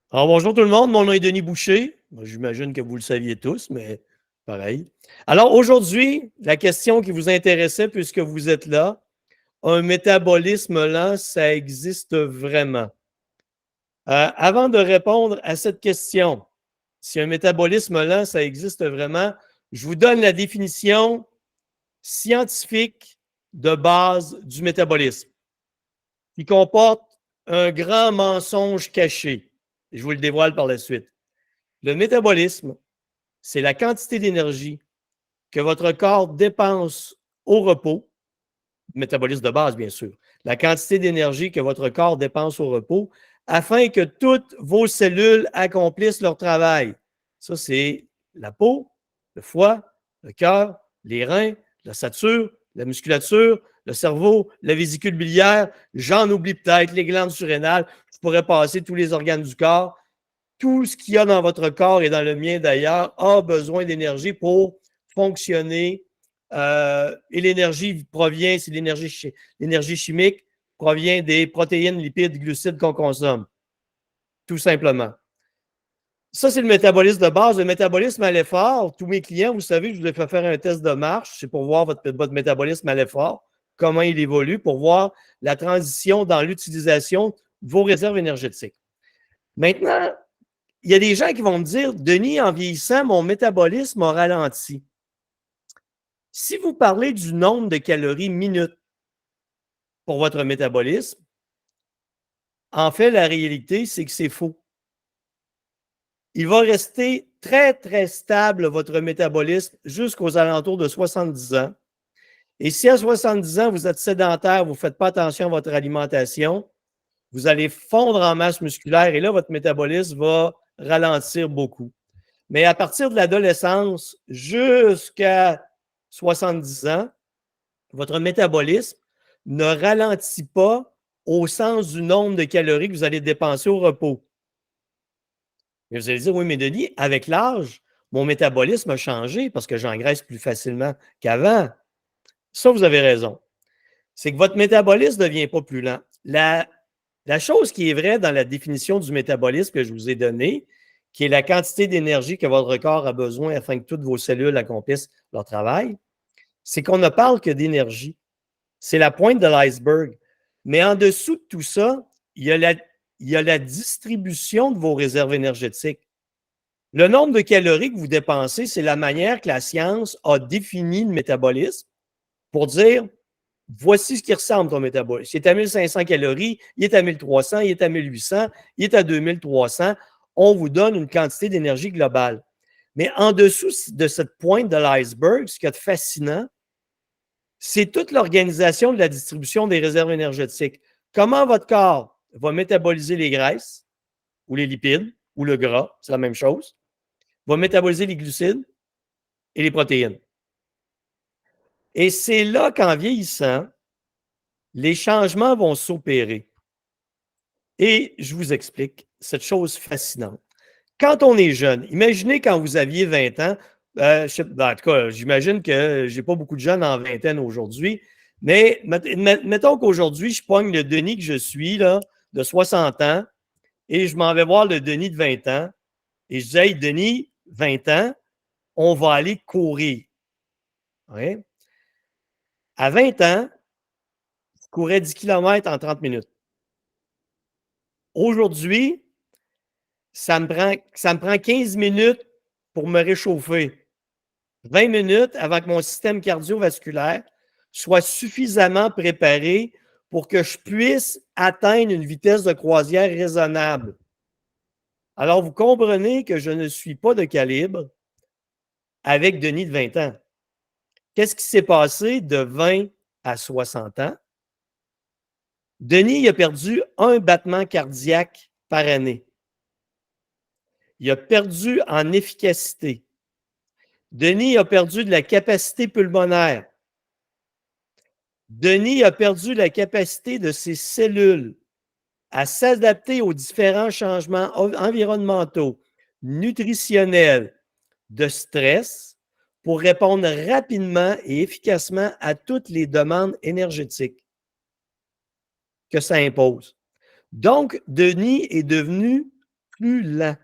Alors, bonjour tout le monde, mon nom est Denis Boucher. J'imagine que vous le saviez tous, mais pareil. Alors, aujourd'hui, la question qui vous intéressait, puisque vous êtes là, un métabolisme lent, ça existe vraiment? Avant de répondre à cette question, si un métabolisme lent, ça existe vraiment, je vous donne la définition scientifique de base du métabolisme, qui comporte un grand mensonge caché. Je vous le dévoile par la suite. Le métabolisme, c'est la quantité d'énergie que votre corps dépense au repos, métabolisme de base, bien sûr, la quantité d'énergie que votre corps dépense au repos afin que toutes vos cellules accomplissent leur travail. Ça, c'est la peau, le foie, le cœur, les reins, l'ossature, la musculature, le cerveau, la vésicule biliaire, j'en oublie peut-être, les glandes surrénales, je pourrais passer tous les organes du corps. Tout ce qu'il y a dans votre corps et dans le mien d'ailleurs a besoin d'énergie pour fonctionner. Et l'énergie provient, c'est l'énergie chimique, provient des protéines, lipides, glucides qu'on consomme. Tout simplement. Ça, c'est le métabolisme de base. Le métabolisme à l'effort, tous mes clients, vous savez, je vous ai fait faire un test de marche, c'est pour voir votre métabolisme à l'effort, comment il évolue, pour voir la transition dans l'utilisation de vos réserves énergétiques. Maintenant, il y a des gens qui vont me dire, Denis, en vieillissant, mon métabolisme a ralenti. Si vous parlez du nombre de calories minutes pour votre métabolisme, en fait, la réalité, c'est que c'est faux. Il va rester très, très stable, votre métabolisme, jusqu'aux alentours de 70 ans. Et si à 70 ans, vous êtes sédentaire, vous ne faites pas attention à votre alimentation, vous allez fondre en masse musculaire et là, votre métabolisme va ralentir beaucoup. Mais à partir de l'adolescence jusqu'à 70 ans, votre métabolisme ne ralentit pas au sens du nombre de calories que vous allez dépenser au repos. Mais vous allez dire, oui, mais Denis, avec l'âge, mon métabolisme a changé parce que j'engraisse plus facilement qu'avant. Ça, vous avez raison. C'est que votre métabolisme ne devient pas plus lent. La chose qui est vraie dans la définition du métabolisme que je vous ai donnée, qui est la quantité d'énergie que votre corps a besoin afin que toutes vos cellules accomplissent leur travail, c'est qu'on ne parle que d'énergie. C'est la pointe de l'iceberg. Mais en dessous de tout ça, il y a la distribution de vos réserves énergétiques. Le nombre de calories que vous dépensez, c'est la manière que la science a défini le métabolisme pour dire voici ce qui ressemble ton métabolisme. Il est à 1500 calories, il est à 1300, il est à 1800, il est à 2300. On vous donne une quantité d'énergie globale. Mais en dessous de cette pointe de l'iceberg, ce qui est fascinant, c'est toute l'organisation de la distribution des réserves énergétiques. Comment votre corps va métaboliser les graisses ou les lipides ou le gras, c'est la même chose, va métaboliser les glucides et les protéines. Et c'est là qu'en vieillissant, les changements vont s'opérer. Et je vous explique cette chose fascinante. Quand on est jeune, imaginez quand vous aviez 20 ans, en tout cas, j'imagine que je n'ai pas beaucoup de jeunes en vingtaine aujourd'hui, mais mettons qu'aujourd'hui, je pogne le Denis que je suis, là, de 60 ans, et je m'en vais voir le Denis de 20 ans, et je dis, hey, Denis, 20 ans, on va aller courir. Ouais. À 20 ans, je courais 10 km en 30 minutes. Aujourd'hui, ça me prend 15 minutes pour me réchauffer. 20 minutes avant que mon système cardiovasculaire soit suffisamment préparé pour que je puisse atteindre une vitesse de croisière raisonnable. Alors, vous comprenez que je ne suis pas de calibre avec Denis de 20 ans. Qu'est-ce qui s'est passé de 20 à 60 ans? Denis il a perdu un battement cardiaque par année. Il a perdu en efficacité. Denis a perdu de la capacité pulmonaire. Denis a perdu la capacité de ses cellules à s'adapter aux différents changements environnementaux, nutritionnels, de stress pour répondre rapidement et efficacement à toutes les demandes énergétiques que ça impose. Donc, Denis est devenu plus lent.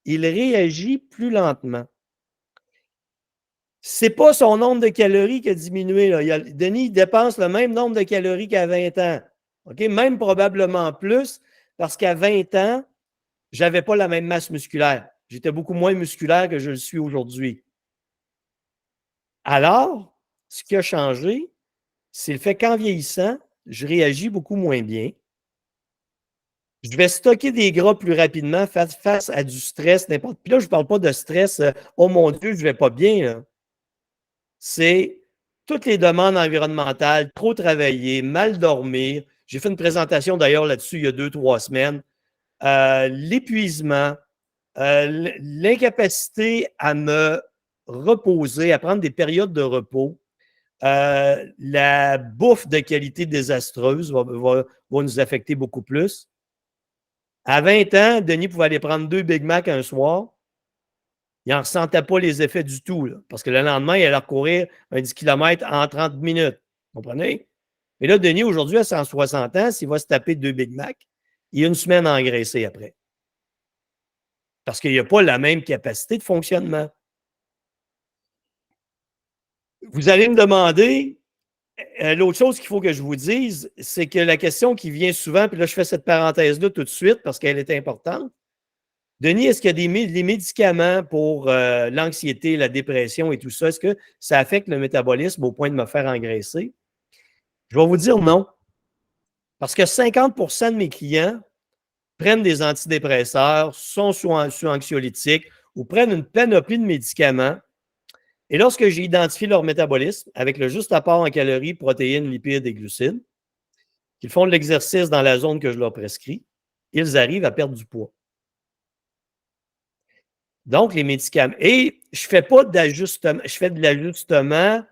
Il réagit plus lentement. C'est pas son nombre de calories qui a diminué. Là. Denis dépense le même nombre de calories qu'à 20 ans. OK? Même probablement plus, parce qu'à 20 ans, je n'avais pas la même masse musculaire. J'étais beaucoup moins musculaire que je le suis aujourd'hui. Alors, ce qui a changé, c'est le fait qu'en vieillissant, je réagis beaucoup moins bien. Je vais stocker des gras plus rapidement face à du stress, n'importe. Puis là, je ne parle pas de stress, oh mon Dieu, je ne vais pas bien. Là. C'est toutes les demandes environnementales, trop travailler, mal dormir. J'ai fait une présentation d'ailleurs là-dessus il y a 2-3 semaines. L'épuisement, l'incapacité à me reposer, à prendre des périodes de repos, la bouffe de qualité désastreuse va nous affecter beaucoup plus. À 20 ans, Denis pouvait aller prendre 2 Big Mac un soir. Il n'en ressentait pas les effets du tout. Là, parce que le lendemain, il allait courir un 10 km en 30 minutes. Vous comprenez? Et là, Denis, aujourd'hui, à 160 ans, s'il va se taper 2 Big Mac, il a une semaine à engraisser après. Parce qu'il n'y a pas la même capacité de fonctionnement. Vous allez me demander, l'autre chose qu'il faut que je vous dise, c'est que la question qui vient souvent, puis là, je fais cette parenthèse-là tout de suite parce qu'elle est importante. Denis, est-ce qu'il y a des médicaments pour l'anxiété, la dépression et tout ça? Est-ce que ça affecte le métabolisme au point de me faire engraisser? Je vais vous dire non. Parce que 50 de mes clients prennent des antidépresseurs, sont sous anxiolytiques ou prennent une panoplie de médicaments. Et lorsque j'ai identifié leur métabolisme avec le juste apport en calories, protéines, lipides et glucides, qu'ils font de l'exercice dans la zone que je leur prescris, ils arrivent à perdre du poids. Donc, les médicaments. Et je ne fais pas d'ajustement, je fais de l'ajustement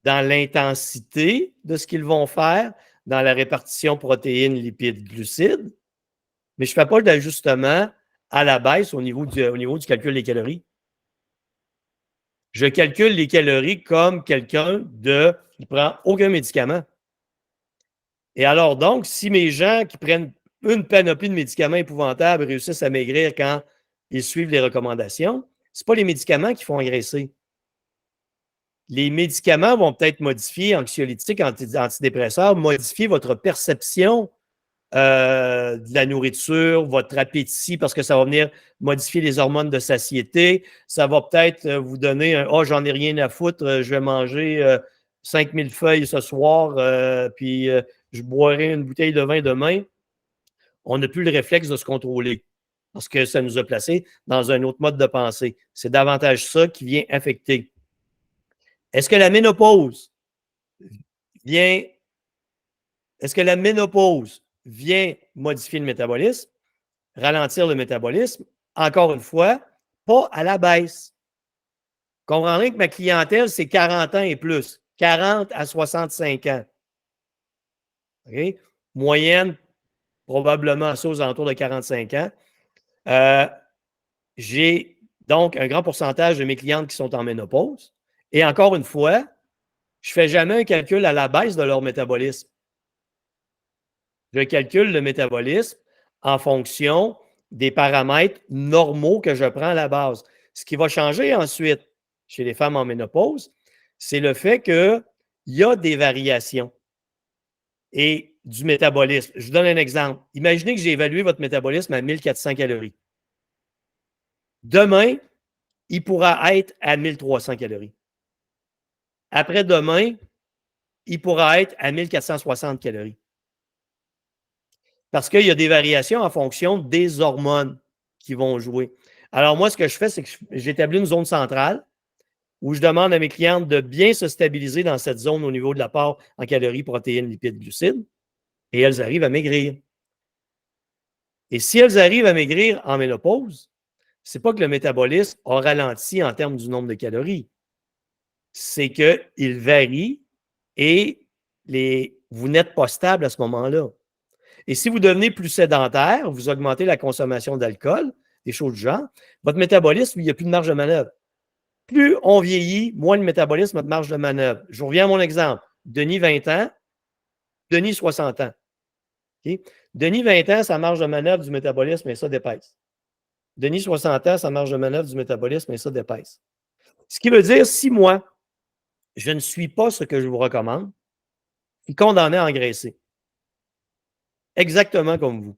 dans l'intensité de ce qu'ils vont faire, dans la répartition protéines, lipides, glucides, mais je ne fais pas d'ajustement à la baisse au niveau du calcul des calories. Je calcule les calories comme quelqu'un qui ne prend aucun médicament. Et alors donc, si mes gens qui prennent une panoplie de médicaments épouvantables réussissent à maigrir quand ils suivent les recommandations, ce n'est pas les médicaments qui font engraisser. Les médicaments vont peut-être modifier, anxiolytiques, antidépresseurs, modifier votre perception de la nourriture, votre appétit, parce que ça va venir modifier les hormones de satiété. Ça va peut-être vous donner un « Ah, j'en ai rien à foutre, je vais manger 5000 feuilles ce soir, puis je boirai une bouteille de vin demain. » On n'a plus le réflexe de se contrôler parce que ça nous a placés dans un autre mode de pensée. C'est davantage ça qui vient affecter. Est-ce que la ménopause vient modifier le métabolisme, ralentir le métabolisme? Encore une fois, pas à la baisse. Comprendrez que ma clientèle, c'est 40 ans et plus. 40 à 65 ans. Okay? Moyenne, probablement ça aux alentours de 45 ans. J'ai donc un grand pourcentage de mes clientes qui sont en ménopause. Et encore une fois, je ne fais jamais un calcul à la baisse de leur métabolisme. Je calcule le métabolisme en fonction des paramètres normaux que je prends à la base. Ce qui va changer ensuite chez les femmes en ménopause, c'est le fait qu'il y a des variations et du métabolisme. Je vous donne un exemple. Imaginez que j'ai évalué votre métabolisme à 1400 calories. Demain, il pourra être à 1300 calories. Après-demain, il pourra être à 1460 calories. Parce qu'il y a des variations en fonction des hormones qui vont jouer. Alors, moi, ce que je fais, c'est que j'établis une zone centrale où je demande à mes clientes de bien se stabiliser dans cette zone au niveau de l'apport en calories, protéines, lipides, glucides, et elles arrivent à maigrir. Et si elles arrivent à maigrir en ménopause, ce n'est pas que le métabolisme a ralenti en termes du nombre de calories. C'est qu'il varie et vous n'êtes pas stable à ce moment-là. Et si vous devenez plus sédentaire, vous augmentez la consommation d'alcool, des choses du genre, votre métabolisme, il n'y a plus de marge de manœuvre. Plus on vieillit, moins le métabolisme a de marge de manœuvre. Je reviens à mon exemple. Denis, 20 ans, Denis, 60 ans. Okay? Denis, 20 ans, sa marge de manœuvre du métabolisme, et ça d'épaisse. Denis, 60 ans, sa marge de manœuvre du métabolisme, et ça d'épaisse. Ce qui veut dire, si moi, je ne suis pas ce que je vous recommande, je suis condamné à engraisser. Exactement comme vous.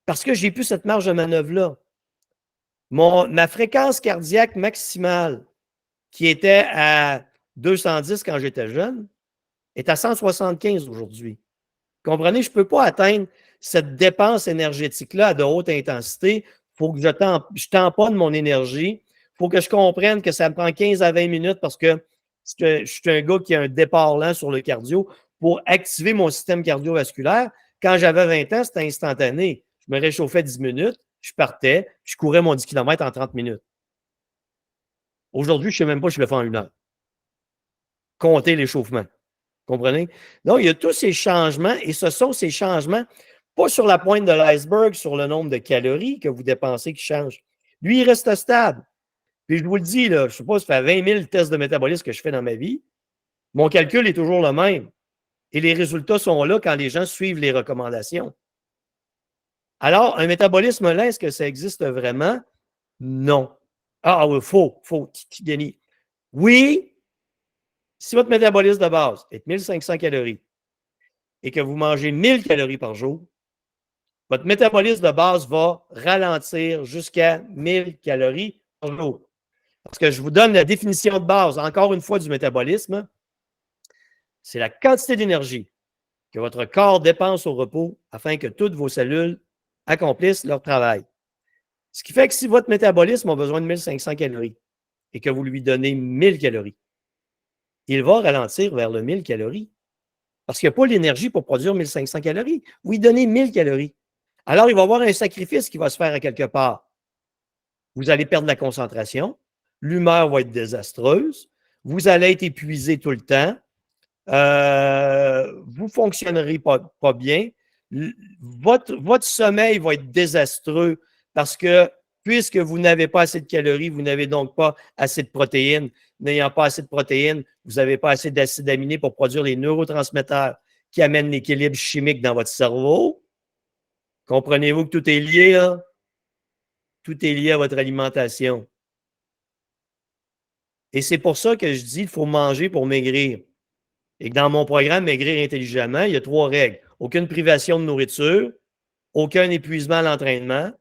Parce que j'ai plus cette marge de manœuvre-là. Ma fréquence cardiaque maximale, qui était à 210 quand j'étais jeune, est à 175 aujourd'hui. Comprenez, je ne peux pas atteindre cette dépense énergétique-là à de haute intensité. Il faut que je tamponne mon énergie. Il faut que je comprenne que ça me prend 15 à 20 minutes parce que je suis un gars qui a un départ lent sur le cardio pour activer mon système cardiovasculaire. Quand j'avais 20 ans, c'était instantané. Je me réchauffais 10 minutes, je partais, je courais mon 10 km en 30 minutes. Aujourd'hui, je ne sais même pas si je le fais en 1 heure. Compter l'échauffement. Comprenez? Donc, il y a tous ces changements et ce sont ces changements, pas sur la pointe de l'iceberg, sur le nombre de calories que vous dépensez qui changent. Lui, il reste stable. Puis je vous le dis, là, je ne sais pas, ça fait 20 000 tests de métabolisme que je fais dans ma vie. Mon calcul est toujours le même. Et les résultats sont là quand les gens suivent les recommandations. Alors, un métabolisme lent, est-ce que ça existe vraiment? Non. Ah oui, faux, Denis. Oui, si votre métabolisme de base est 1500 calories et que vous mangez 1000 calories par jour, votre métabolisme de base va ralentir jusqu'à 1000 calories par jour. Parce que je vous donne la définition de base, encore une fois, du métabolisme. C'est la quantité d'énergie que votre corps dépense au repos afin que toutes vos cellules accomplissent leur travail. Ce qui fait que si votre métabolisme a besoin de 1500 calories et que vous lui donnez 1000 calories, il va ralentir vers le 1000 calories. Parce qu'il n'y a pas l'énergie pour produire 1500 calories. Vous lui donnez 1000 calories. Alors, il va y avoir un sacrifice qui va se faire à quelque part. Vous allez perdre la concentration, l'humeur va être désastreuse, vous allez être épuisé tout le temps, vous ne fonctionnerez pas bien, votre sommeil va être désastreux parce que puisque vous n'avez pas assez de calories, vous n'avez donc pas assez de protéines. N'ayant pas assez de protéines, vous n'avez pas assez d'acides aminés pour produire les neurotransmetteurs qui amènent l'équilibre chimique dans votre cerveau. Comprenez-vous que tout est lié, là? Tout est lié à votre alimentation. Et c'est pour ça que je dis qu'il faut manger pour maigrir. Et que dans mon programme Maigrir intelligemment, il y a 3 règles. Aucune privation de nourriture, aucun épuisement à l'entraînement,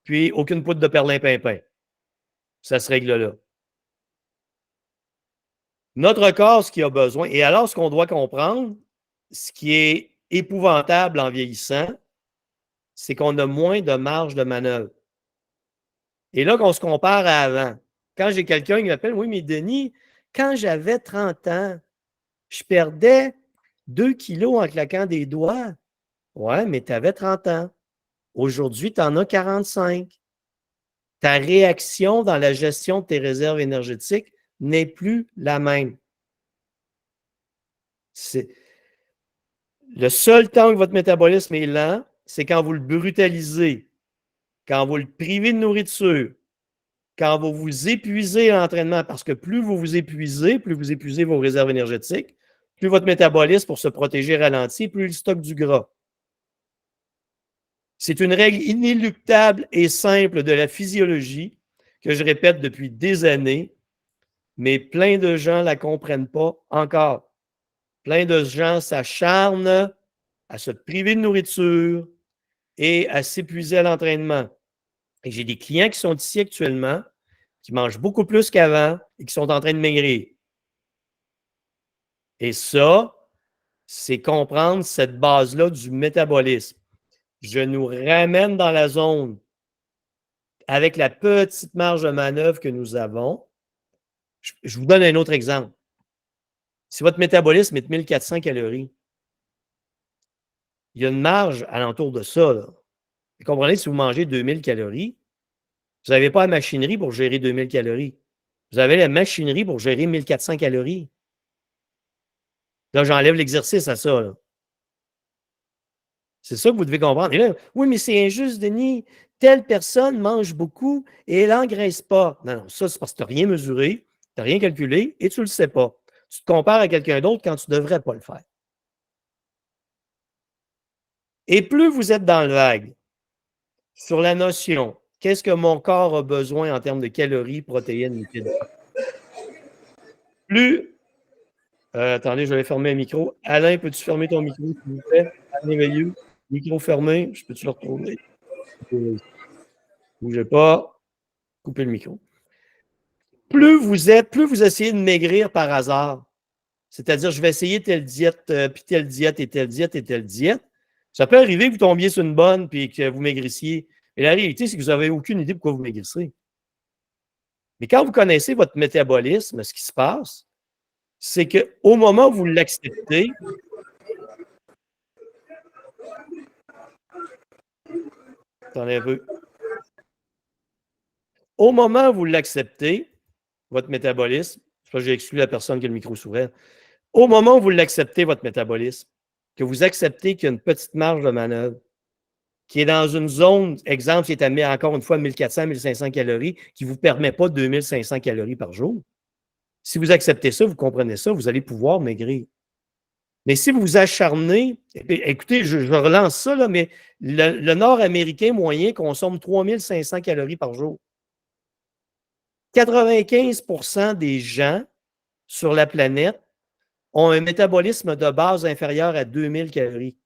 puis aucune poudre de perlimpinpin. Ça se règle là. Notre corps, ce qu'il a besoin, et alors ce qu'on doit comprendre, ce qui est épouvantable en vieillissant, c'est qu'on a moins de marge de manœuvre. Et là, qu'on se compare à avant. Quand j'ai quelqu'un qui m'appelle, oui, mais Denis, quand j'avais 30 ans, je perdais 2 kilos en claquant des doigts. Ouais, mais tu avais 30 ans. Aujourd'hui, tu en as 45. Ta réaction dans la gestion de tes réserves énergétiques n'est plus la même. Le seul temps que votre métabolisme est lent, c'est quand vous le brutalisez, quand vous le privez de nourriture, quand vous vous épuisez à l'entraînement, parce que plus vous épuisez vos réserves énergétiques, plus votre métabolisme pour se protéger ralentit, plus il stocke du gras. C'est une règle inéluctable et simple de la physiologie que je répète depuis des années, mais plein de gens ne la comprennent pas encore. Plein de gens s'acharnent à se priver de nourriture et à s'épuiser à l'entraînement. Et j'ai des clients qui sont ici actuellement, qui mangent beaucoup plus qu'avant et qui sont en train de maigrir. Et ça, c'est comprendre cette base-là du métabolisme. Je nous ramène dans la zone avec la petite marge de manœuvre que nous avons. Je vous donne un autre exemple. Si votre métabolisme est de 1400 calories, il y a une marge alentour de ça. Là. Vous comprenez, si vous mangez 2000 calories, vous n'avez pas la machinerie pour gérer 2000 calories. Vous avez la machinerie pour gérer 1400 calories. Là, j'enlève l'exercice à ça. Là. C'est ça que vous devez comprendre. Et là, oui, mais c'est injuste, Denis. Telle personne mange beaucoup et elle n'engraisse pas. Non, non, ça, c'est parce que tu n'as rien mesuré, tu n'as rien calculé et tu ne le sais pas. Tu te compares à quelqu'un d'autre quand tu ne devrais pas le faire. Et plus vous êtes dans le vague sur la notion, qu'est-ce que mon corps a besoin en termes de calories, protéines, lipides? Plus, attendez, je vais fermer le micro. Alain, peux-tu fermer ton micro, s'il vous plaît? Alain Veilleux, micro fermé, je peux-tu le retrouver? Bougez pas, coupez le micro. Plus vous essayez de maigrir par hasard, c'est-à-dire je vais essayer telle diète, puis telle diète et telle diète et telle diète, ça peut arriver que vous tombiez sur une bonne puis que vous maigrissiez. Et la réalité, c'est que vous n'avez aucune idée pourquoi vous maigrissez. Mais quand vous connaissez votre métabolisme, ce qui se passe, c'est qu'au moment où vous l'acceptez, attendez un peu, au moment où vous l'acceptez, votre métabolisme, c'est pas que j'ai exclu la personne qui a le micro s'ouvert, au moment où vous l'acceptez, votre métabolisme, que vous acceptez qu'il y a une petite marge de manœuvre, qui est dans une zone, exemple, qui est à, encore une fois, 1400, 1500 calories, qui ne vous permet pas 2500 calories par jour. Si vous acceptez ça, vous comprenez ça, vous allez pouvoir maigrir. Mais si vous vous acharnez, écoutez, je relance ça, là, mais le Nord-Américain moyen consomme 3500 calories par jour. 95% des gens sur la planète ont un métabolisme de base inférieur à 2000 calories.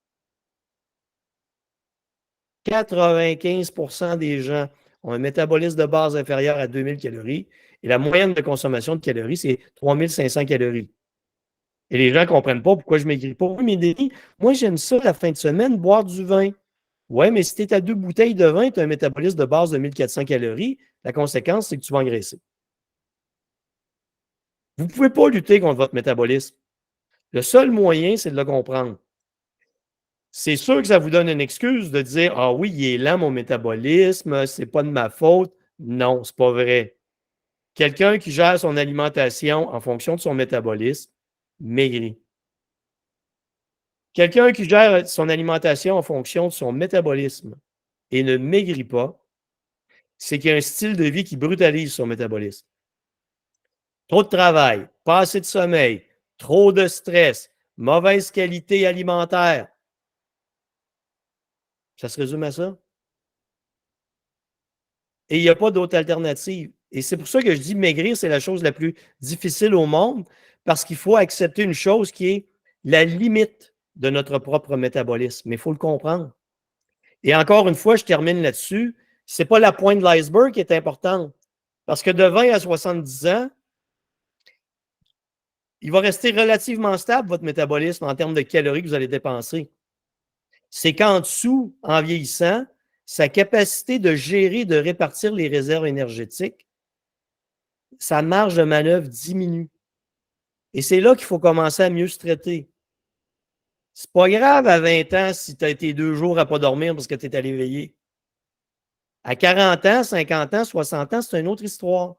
95% des gens ont un métabolisme de base inférieur à 2000 calories et la moyenne de consommation de calories, c'est 3500 calories. Et les gens ne comprennent pas pourquoi je ne maigris pas. Oui, mais Denis, moi, j'aime ça la fin de semaine, boire du vin. Oui, mais si tu es à 2 bouteilles de vin, tu as un métabolisme de base de 1400 calories. La conséquence, c'est que tu vas engraisser. Vous ne pouvez pas lutter contre votre métabolisme. Le seul moyen, c'est de le comprendre. C'est sûr que ça vous donne une excuse de dire ah oui, il est lent mon métabolisme, c'est pas de ma faute. Non, c'est pas vrai. Quelqu'un qui gère son alimentation en fonction de son métabolisme maigrit. Quelqu'un qui gère son alimentation en fonction de son métabolisme et ne maigrit pas, c'est qu'il y a un style de vie qui brutalise son métabolisme. Trop de travail, pas assez de sommeil, trop de stress, mauvaise qualité alimentaire. Ça se résume à ça? Et il n'y a pas d'autre alternative. Et c'est pour ça que je dis maigrir, c'est la chose la plus difficile au monde, parce qu'il faut accepter une chose qui est la limite de notre propre métabolisme. Mais il faut le comprendre. Et encore une fois, je termine là-dessus. Ce n'est pas la pointe de l'iceberg qui est importante. Parce que de 20 à 70 ans, il va rester relativement stable, votre métabolisme, en termes de calories que vous allez dépenser. C'est qu'en dessous, en vieillissant, sa capacité de gérer, de répartir les réserves énergétiques, sa marge de manœuvre diminue. Et c'est là qu'il faut commencer à mieux se traiter. C'est pas grave à 20 ans si tu as été 2 jours à ne pas dormir parce que tu es allé veiller. À 40 ans, 50 ans, 60 ans, c'est une autre histoire.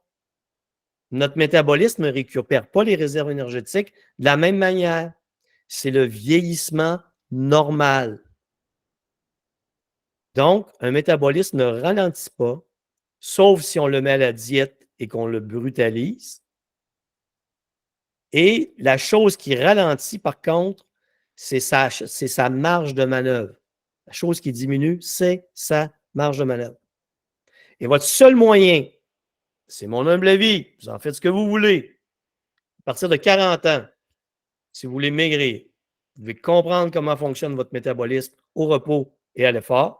Notre métabolisme ne récupère pas les réserves énergétiques de la même manière. C'est le vieillissement normal. Donc, un métabolisme ne ralentit pas, sauf si on le met à la diète et qu'on le brutalise. Et la chose qui ralentit, par contre, c'est sa marge de manœuvre. La chose qui diminue, c'est sa marge de manœuvre. Et votre seul moyen, c'est mon humble avis, vous en faites ce que vous voulez, à partir de 40 ans, si vous voulez maigrir, vous devez comprendre comment fonctionne votre métabolisme au repos et à l'effort.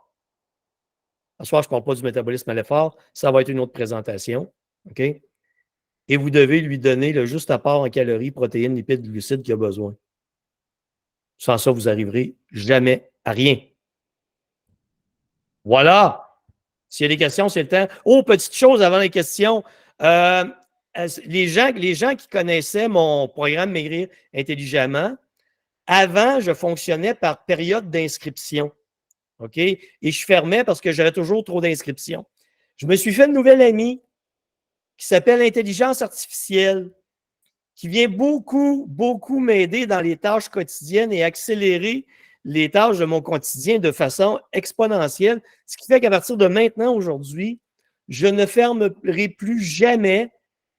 Ce soir, je ne parle pas du métabolisme à l'effort, ça va être une autre présentation. OK? Et vous devez lui donner le juste apport en calories, protéines, lipides, glucides qu'il a besoin. Sans ça, vous n'arriverez jamais à rien. Voilà. S'il y a des questions, c'est le temps. Oh, petite chose avant les questions. Les gens qui connaissaient mon programme Maigrir intelligemment, avant, je fonctionnais par période d'inscription. OK? Et je fermais parce que j'avais toujours trop d'inscriptions. Je me suis fait une nouvelle amie qui s'appelle Intelligence artificielle, qui vient beaucoup, beaucoup m'aider dans les tâches quotidiennes et accélérer les tâches de mon quotidien de façon exponentielle. Ce qui fait qu'à partir de maintenant, aujourd'hui, je ne fermerai plus jamais,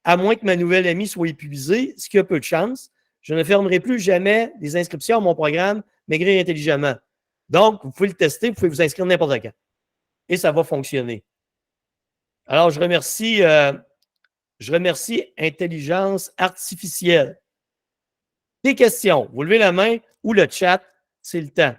à moins que ma nouvelle amie soit épuisée, ce qui a peu de chance, je ne fermerai plus jamais les inscriptions à mon programme Maigrir intelligemment. Donc, vous pouvez le tester, vous pouvez vous inscrire n'importe quand. Et ça va fonctionner. Alors, je remercie Intelligence Artificielle. Des questions, vous levez la main ou le chat, c'est le temps.